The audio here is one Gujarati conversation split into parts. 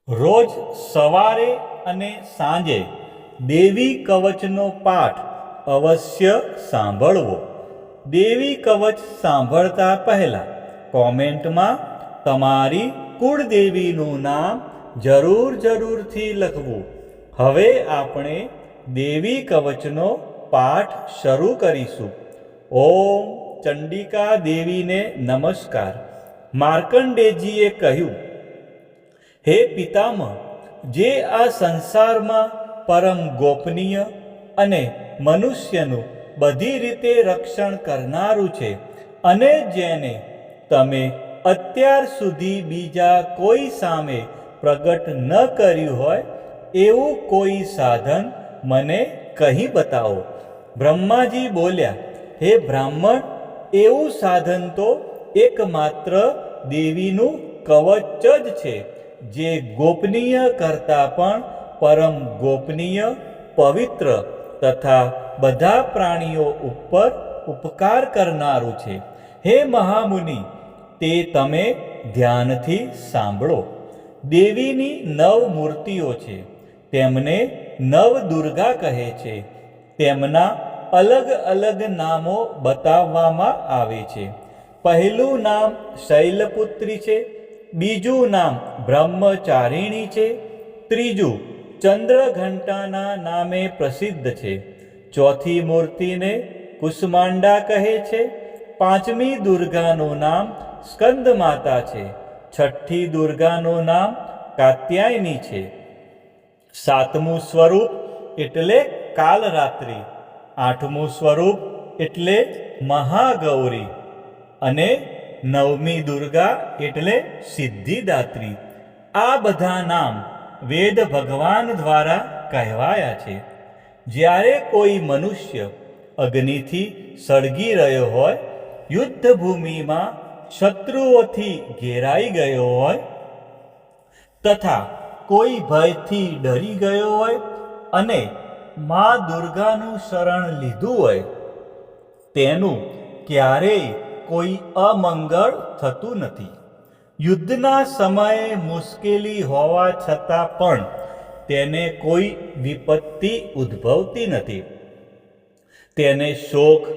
રોજ સવારે અને સાંજે દેવી કવચનો પાઠ અવશ્ય સાંભળવો. દેવી કવચ સાંભળતા પહેલાં કોમેન્ટમાં તમારી કુળદેવીનું નામ જરૂરથી લખવું. હવે આપણે દેવી કવચનો પાઠ શરૂ કરીશું. ઓમ ચંડિકા દેવીને નમસ્કાર. માર્કંડેયજીએ કહ્યું, હે પિતામહ, જે આ સંસારમાં પરમ ગોપનીય અને મનુષ્યનું બધી રીતે રક્ષણ કરનારું છે, અને જેને તમે અત્યાર સુધી બીજા કોઈ સામે પ્રગટ ન કર્યું હોય એવું કોઈ સાધન મને કહી બતાવો. બ્રહ્માજી બોલ્યા, હે બ્રાહ્મણ, એવું સાધન તો એકમાત્ર દેવીનું કવચ જ છે, જે ગોપનીય કરતાં પણ પરમ ગોપનીય, પવિત્ર તથા બધા પ્રાણીઓ ઉપર ઉપકાર કરનારું છે. હે મહામુનિ, તે તમે ધ્યાનથી સાંભળો. દેવીની 9 મૂર્તિઓ છે. તેમને નવદુર્ગા કહે છે. તેમના અલગ અલગ નામો બતાવવામાં આવે છે. પહેલું નામ શૈલપુત્રી છે, બીજું નામ બ્રહ્મચારિણી છે, ત્રીજું ચંદ્રઘંટાના નામે પ્રસિદ્ધ છે, ચોથી મૂર્તિને કુષ્માંડા કહે છે, પાંચમી દુર્ગાનું નામ સ્કંદમાતા છે, છઠ્ઠી દુર્ગાનું નામ કાત્યાયની છે, સાતમું સ્વરૂપ એટલે કાલરાત્રિ, આઠમું સ્વરૂપ એટલે મહાગૌરી અને નવમી દુર્ગા એટલે સિદ્ધિદાત્રી. આ બધા નામ વેદ ભગવાન દ્વારા કહેવાયા છે. જ્યારે કોઈ મનુષ્ય અગ્નિથી સળગી રહ્યો હોય, યુદ્ધભૂમિમાં શત્રુઓથી ઘેરાઈ ગયો હોય તથા કોઈ ભયથી ડરી ગયો હોય અને મા દુર્ગાનું શરણ લીધું હોય, તેનું ક્યારેય કોઈ અમંગળ થતું નથી. યુદ્ધના સમયે મુશ્કેલી હોવા છતાં પણ તેને કોઈ વિપત્તિ ઉદ્ભવતી નથી. તેને શોક,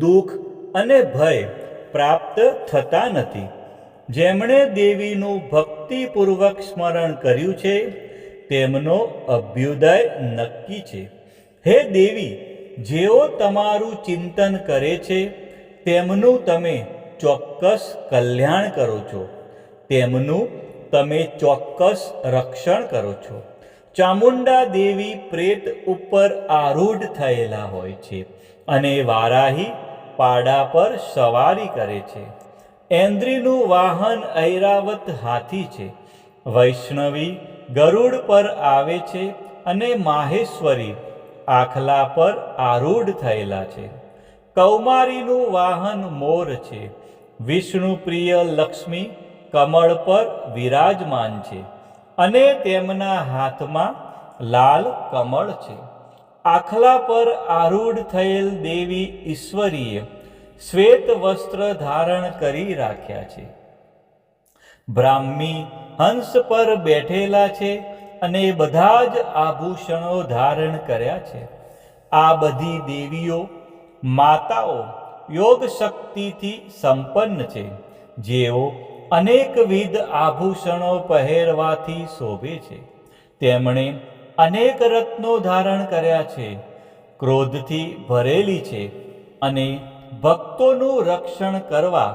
દુઃખ અને ભય પ્રાપ્ત થતા નથી. જેમણે દેવીનું ભક્તિપૂર્વક સ્મરણ કર્યું છે, તેમનો અભ્યુદય નક્કી છે. હે દેવી, જેઓ તમારું ચિંતન કરે છે, તેમનું તમે ચોક્કસ કલ્યાણ કરો છો, તેમનું તમે ચોક્કસ રક્ષણ કરો છો. ચામુંડા દેવી પ્રેત ઉપર આરૂઢ થયેલા હોય છે અને વારાહી પાડા પર સવારી કરે છે. ઐન્દ્રીનું વાહન ઐરાવત હાથી છે. વૈષ્ણવી ગરુડ પર આવે છે અને માહેશ્વરી આખલા પર આરૂઢ થયેલા છે. કૌમારીનું વાહન મોર છે. વિષ્ણુ પ્રિય લક્ષ્મી કમળ પર વિરાજમાન છે અને તેમના હાથમાં લાલ કમળ છે. આખલા પર આરૂઢ થયેલ દેવી ઈશ્વરીએ શ્વેત વસ્ત્ર ધારણ કરી રાખ્યા છે. બ્રાહ્મી હંસ પર બેઠેલા છે અને બધા જ આભૂષણો ધારણ કર્યા છે. આ બધી દેવીઓ માતાઓ યોગ શક્તિથી સંપન્ન છે, જેઓ અનેકવિધ આભૂષણો પહેરવાથી શોભે છે. તેમણે અનેક રત્નો ધારણ કર્યા છે, ક્રોધથી ભરેલી છે અને ભક્તોનું રક્ષણ કરવા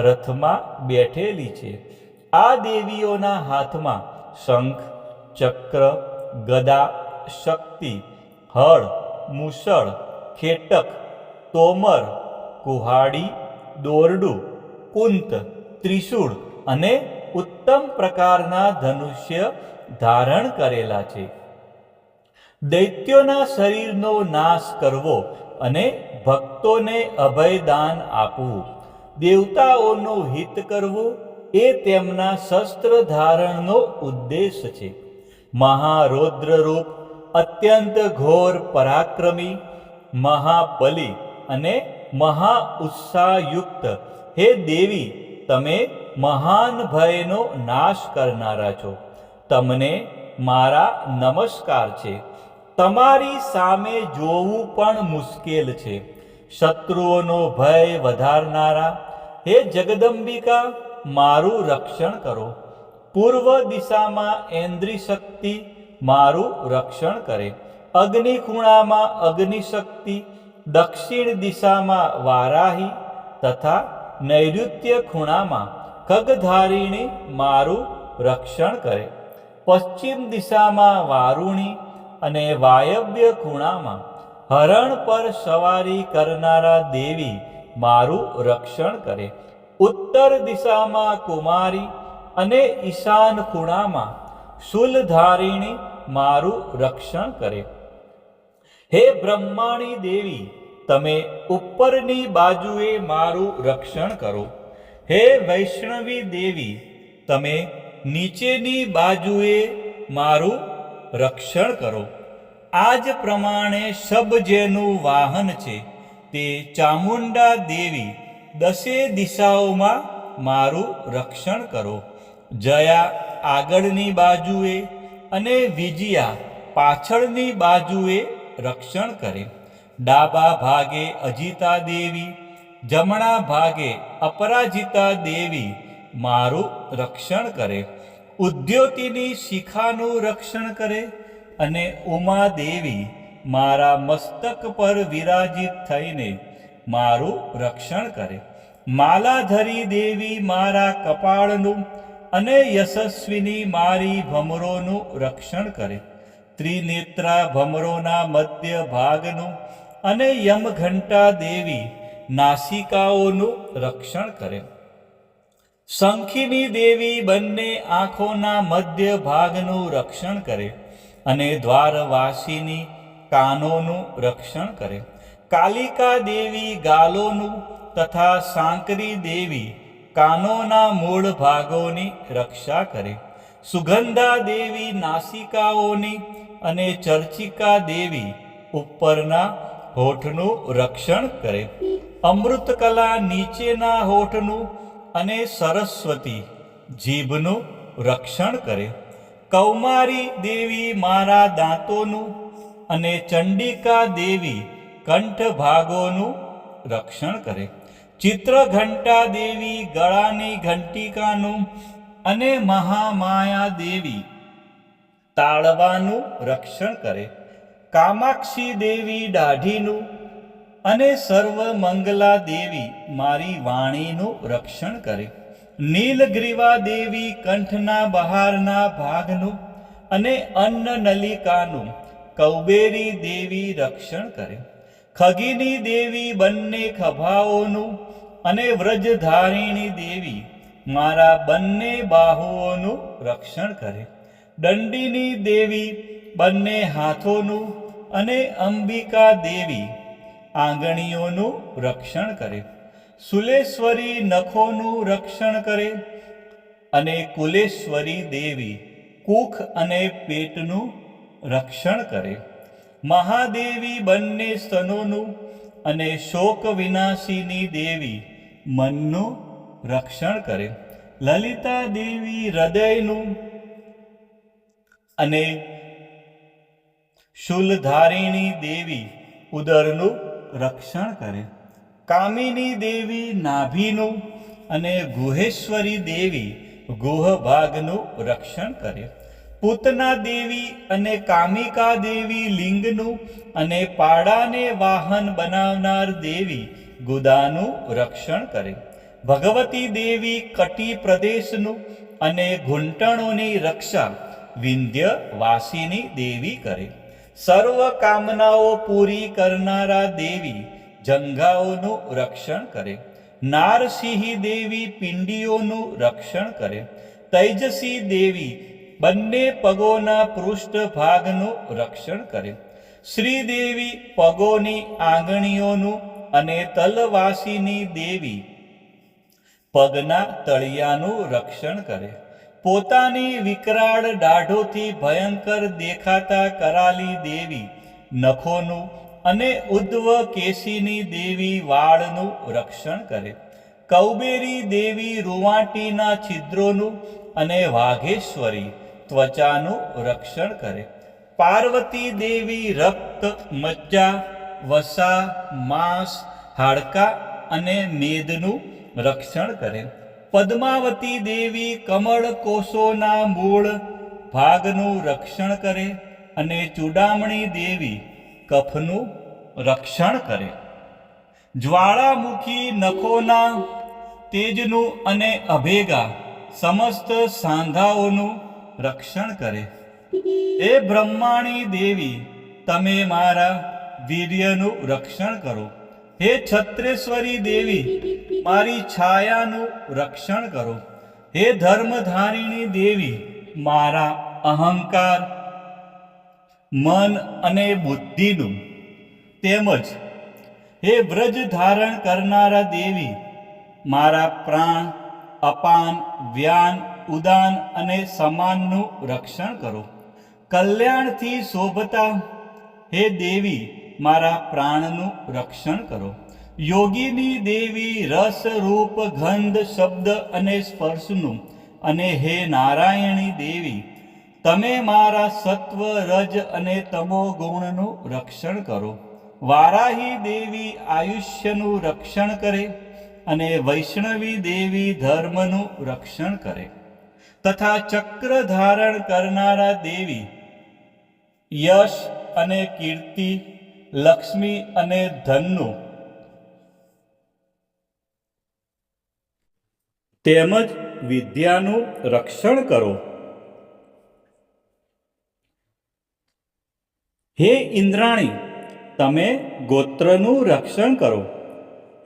રથમાં બેઠેલી છે. આ દેવીઓના હાથમાં શંખ, ચક્ર, ગદા, શક્તિ, હળ, મૂષળ, ખેટક, તોમર, કુહાડી, દોરડું, કુંત, ત્રિશૂળ અને ઉત્તમ પ્રકારના ધનુષ્ય ધારણ કરેલા છે. દૈત્યોના શરીરનો નાશ કરવો અને ભક્તોને અભયદાન આપવું, દેવતાઓનું હિત કરવું એ તેમના શસ્ત્ર ધારણનો ઉદ્દેશ છે. મહારૌદ્ર રૂપ, અત્યંત ઘોર પરાક્રમી, મહાબલી અને મહા ઉત્સાહયુક્ત હે દેવી, તમે મહાન ભયનો નાશ કરનારા છો. તમને મારા નમસ્કાર છે. તમારી સામે જોવું પણ મુશ્કેલ છે. શત્રુઓનો ભય વધારનારા હે જગદંબિકા, મારું રક્ષણ કરો. પૂર્વ દિશામાં ઐન્દ્રિશક્તિ મારું રક્ષણ કરે. અગ્નિકુણામાં અગ્નિશક્તિ, દક્ષિણ દિશામાં વારાહી તથા નૈઋત્ય ખૂણામાં ખગધારિણી મારું રક્ષણ કરે. પશ્ચિમ દિશામાં વારુણી અને વાયવ્ય ખૂણામાં હરણ પર સવારી કરનારા દેવી મારું રક્ષણ કરે. ઉત્તર દિશામાં કુમારી અને ઈશાન ખૂણામાં શૂલધારિણી મારું રક્ષણ કરે. હે બ્રહ્માણી દેવી, તમે ઉપરની બાજુએ મારું રક્ષણ કરો. હે વૈષ્ણવી દેવી, તમે નીચેની બાજુએ મારું રક્ષણ કરો. આ જ પ્રમાણે શબ જેનું વાહન છે તે ચામુંડા દેવી દસે દિશાઓમાં મારું રક્ષણ કરો. જયા આગળની બાજુએ અને વિજયા પાછળની બાજુએ રક્ષણ કરે. ડાબા ભાગે અજિતા દેવી, જમણા ભાગે અપરાજિતા દેવી મારું રક્ષણ કરે. ઉદ્યોતિની શિખાનું રક્ષણ કરે અને ઉમા દેવી મારા મસ્તક પર વિરાજિત થઈને મારું રક્ષણ કરે. માલાધરી દેવી મારા કપાળનું અને યશસ્વિની મારી ભમરોનું રક્ષણ કરે. ત્રિનેત્રા ભમરોના મધ્ય ભાગનું અને યમઘંટા દેવી નાસિકાઓનું રક્ષણ કરે. શંખિની દેવી બંને આંખોના મધ્ય ભાગનું રક્ષણ કરે અને દ્વારવાસીની કાનોનું રક્ષણ કરે. કાલિકા દેવી ગાલોનું તથા સાંકરી દેવી કાનોના મૂળ ભાગોની રક્ષા કરે. સુગંધા દેવી નાસિકાઓની અને ચર્ચિકા દેવી ઉપરના હોઠનું રક્ષણ કરે. અમૃતકલા નીચેના હોઠનું અને સરસ્વતી જીભનું રક્ષણ કરે. કૌમારી દેવી મારા દાંતોનું અને ચંડિકા દેવી કંઠ ભાગોનું રક્ષણ કરે. ચિત્રઘંટા દેવી ગળાની ઘંટિકાનું અને મહામાયા દેવી તાળવાનું રક્ષણ કરે. કામાક્ષી દેવી દાઢીનું અને સર્વમંગલા દેવી મારી વાણીનું રક્ષણ કરે. નીલગ્રીવા દેવી કંઠના બહારના ભાગનું અને અન્નનલિકાનું કૌબેરી દેવી રક્ષણ કરે. ખગીની દેવી બંને ખભાઓનું અને વ્રજધારિણી દેવી મારા બંને બાહુઓનું રક્ષણ કરે. દંડીની દેવી બંને હાથોનું અને અંબિકા દેવી આંગળીઓનું રક્ષણ કરે. સુલેશ્વરી નખોનું રક્ષણ કરે અને કુલેશ્વરી દેવી કુખ અને પેટનું રક્ષણ કરે. મહાદેવી બંને સ્તનોનું અને શોક વિનાશીની દેવી મનનું રક્ષણ કરે. લલિતા દેવી હૃદયનું અને શૂલધારિણી દેવી ઉદરનું રક્ષણ કરે. કામિની દેવી નાભીનું અને ગુહેશ્વરી દેવી ગુહ ભાગનું રક્ષણ કરે. પૂતના દેવી અને કામિકા દેવી લિંગનું અને પાડાને વાહન બનાવનાર દેવી ગુદાનું રક્ષણ કરે. ભગવતી દેવી કટી પ્રદેશનું અને ઘૂંટણોની રક્ષા વિંધ્યવાસીની દેવી કરે. સર્વ કામનાઓ પૂરી કરનારા દેવી જંઘાઓનું રક્ષણ કરે. નારસિંહી દેવી પિંડીઓનું રક્ષણ કરે. તૈજસી દેવી બંને પગોના પૃષ્ઠ ભાગનું રક્ષણ કરે. શ્રીદેવી પગોની આંગળીઓનું અને તલવાસીની દેવી પગના તળિયાનું રક્ષણ કરે. પોતાની વિકરાળ દાઢોથી ભયંકર દેખાતા કરાલી દેવી નખોનું અને ઉદ્ધવ કેશીની દેવી વાળનું રક્ષણ કરે. કૌબેરી દેવી રૂવાટીના છિદ્રોનું અને વાઘેશ્વરી ત્વચાનું રક્ષણ કરે. પાર્વતી દેવી રક્ત, મજ્જા, વસા, માંસ, હાડકા અને મેદનું રક્ષણ કરે. પદ્માવતી દેવી કમળ કોષોના મૂળ ભાગનું રક્ષણ કરે અને ચૂડામણી દેવી કફનું રક્ષણ કરે. જ્વાળામુખી નખોના તેજનું અને અભેગા સમસ્ત સાંધાઓનું રક્ષણ કરે. એ બ્રહ્માણી દેવી, તમે મારા વીર્યનું રક્ષણ કરો. હે છત્રેશ્વરી દેવી, મારી છાયાનું રક્ષણ કરો. હે ધર્મધારિણી દેવી, મારા અહંકાર, મન અને બુદ્ધિનું તેમજ હે વ્રજ ધારણ કરનારા દેવી, મારા પ્રાણ, અપાન, વ્યાન, ઉદાન અને સમાનનું રક્ષણ કરો. કલ્યાણથી શોભતા હે દેવી, મારા પ્રાણનું રક્ષણ કરો. યોગીની દેવી, રસ, રૂપ, ગંધ, શબ્દ અને સ્પર્શનું અને હે નારાયણી દેવી, તમે મારા સત્વ, રજ અને તમો ગુણનું રક્ષણ કરો. વારાહી દેવી આયુષ્યનું રક્ષણ કરે અને વૈષ્ણવી દેવી ધર્મનું રક્ષણ કરે. તથા ચક્ર ધારણ કરનારા દેવી યશ અને કીર્તિ, લક્ષ્મી અને ધનનું તેમજ વિદ્યાનું રક્ષણ કરો. હે ઇન્દ્રાણી, તમે ગોત્રનું રક્ષણ કરો.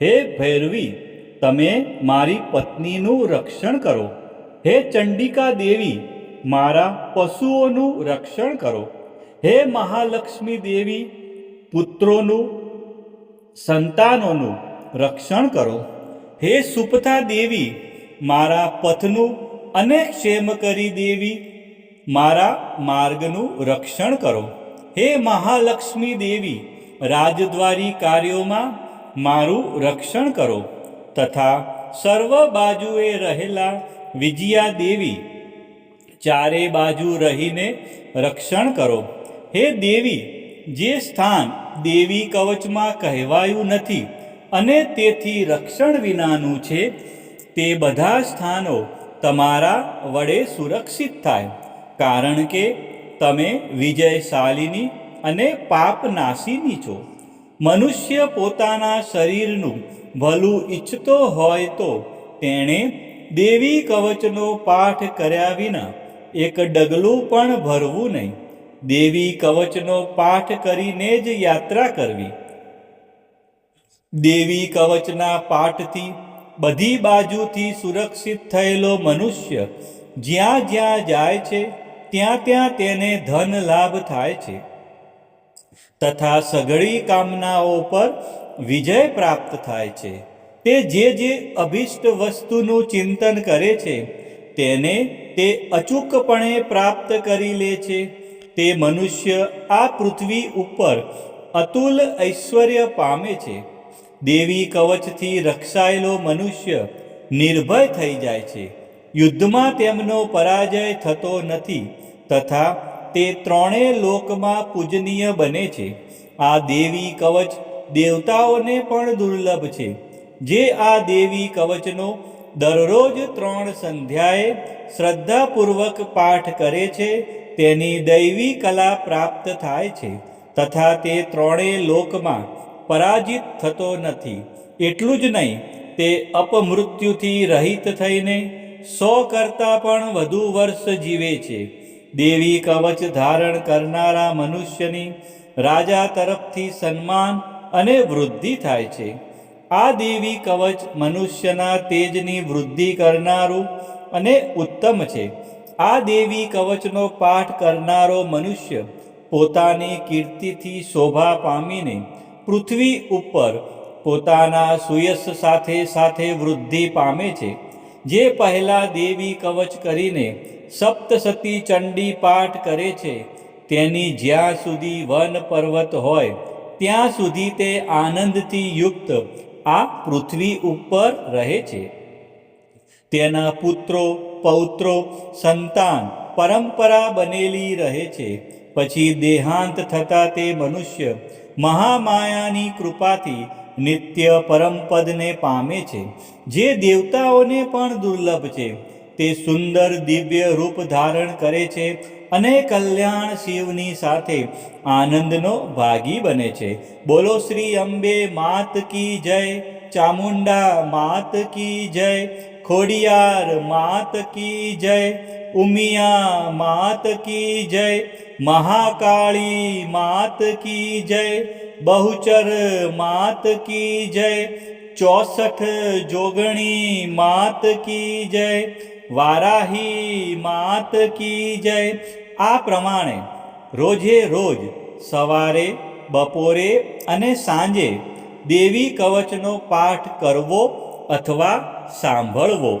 હે ભૈરવી, તમે મારી પત્નીનું રક્ષણ કરો. હે ચંડિકા દેવી, મારા પશુઓનું રક્ષણ કરો. હે મહાલક્ષ્મી દેવી, પુત્રોનું, સંતાનોનું રક્ષણ કરો. હે સુપથા દેવી, મારા પથનું અને ક્ષેમકરી દેવી, મારા માર્ગનું રક્ષણ કરો. હે મહાલક્ષ્મી દેવી, રાજદ્વારી કાર્યોમાં મારું રક્ષણ કરો. તથા સર્વ બાજુએ રહેલા વિજયા દેવી, ચારે બાજુ રહીને રક્ષણ કરો. હે દેવી, જે સ્થાન દેવી કવચમાં કહેવાયું નથી અને તેથી રક્ષણ વિનાનું છે, તે બધા સ્થાનો તમારા વડે સુરક્ષિત થાય. કારણ કે તમે વિજયશાલિની અને પાપનાશીની છો. મનુષ્ય પોતાના શરીરનું ભલું ઈચ્છતો હોય તો તેણે દેવી કવચનો પાઠ કર્યા વિના એક ડગલું પણ ભરવું નહીં. દેવી કવચનો પાઠ કરીને જ યાત્રા કરવી. દેવી કવચના પાઠથી બધી બાજુથી સુરક્ષિત થયેલો મનુષ્ય જ્યાં જ્યાં જાય છે ત્યાં ત્યાં તેને ધન લાભ થાય છે તથા સઘળી કામનાઓ પર વિજય પ્રાપ્ત થાય છે. તે જે અભિષ્ટ વસ્તુનું ચિંતન કરે છે તેને તે અચૂકપણે પ્રાપ્ત કરી લે છે. તે મનુષ્ય આ પૃથ્વી ઉપર અતુલ ઐશ્વર્ય પામે છે. દેવી કવચથી રક્ષાયેલો મનુષ્ય નિર્ભય થઈ જાય છે. યુદ્ધમાં તેમનો પરાજય થતો નથી તથા તે ત્રણેય લોકમાં પૂજનીય બને છે. આ દેવી કવચ દેવતાઓને પણ દુર્લભ છે. જે આ દેવી કવચનો દરરોજ 3 સંધ્યાએ શ્રદ્ધાપૂર્વક પાઠ કરે છે તેની દૈવી કલા પ્રાપ્ત થાય છે તથા તે ત્રણેય લોકમાં પરાજિત થતો નથી. એટલું જ નહીં, તે અપમૃત્યુથી રહિત થઈને 100 કરતાં પણ વધુ વર્ષ જીવે છે. દેવી કવચ ધારણ કરનારા મનુષ્યની રાજા તરફથી સન્માન અને વૃદ્ધિ થાય છે. આ દેવી કવચ મનુષ્યના તેજની વૃદ્ધિ કરનારું અને ઉત્તમ છે. આ દેવી કવચનો પાઠ કરનારો મનુષ્ય પોતાની કીર્તિથી શોભા પામીને પૃથ્વી ઉપર પોતાના સુયશ સાથે સાથે વૃદ્ધિ પામે છે. જે પહેલા દેવી કવચ કરીને સપ્તસતી ચંડી પાઠ કરે છે તેની જ્યાં સુધી વન પર્વત હોય ત્યાં સુધી તે આનંદથી યુક્ત આ પૃથ્વી ઉપર રહે છે. તેના પુત્રો, પૌત્રો, સંતાન, પરંપરા બનેલી રહે છે. પછી દેહાંત થતાં તે મનુષ્ય મહામાયાની કૃપાથી નિત્ય પરમપદને પામે છે, જે દેવતાઓને પણ દુર્લભ છે. તે સુંદર દિવ્ય રૂપ ધારણ કરે છે અને કલ્યાણ શિવની સાથે આનંદનો ભાગી બને છે. બોલો શ્રી અંબે માત કી જય, ચામુંડા માત કી જય, ખોડિયાર માત કી જય, ઉમિયા માત કી જય, મહાકાળી માત કી જય, બહુચર માત કી જય, 64 જોગણી માત કી જય, વારાહી માત કી જય. આ પ્રમાણે રોજે રોજ સવારે, બપોરે અને સાંજે દેવી કવચનો પાઠ કરવો અથવા સાંભળવો.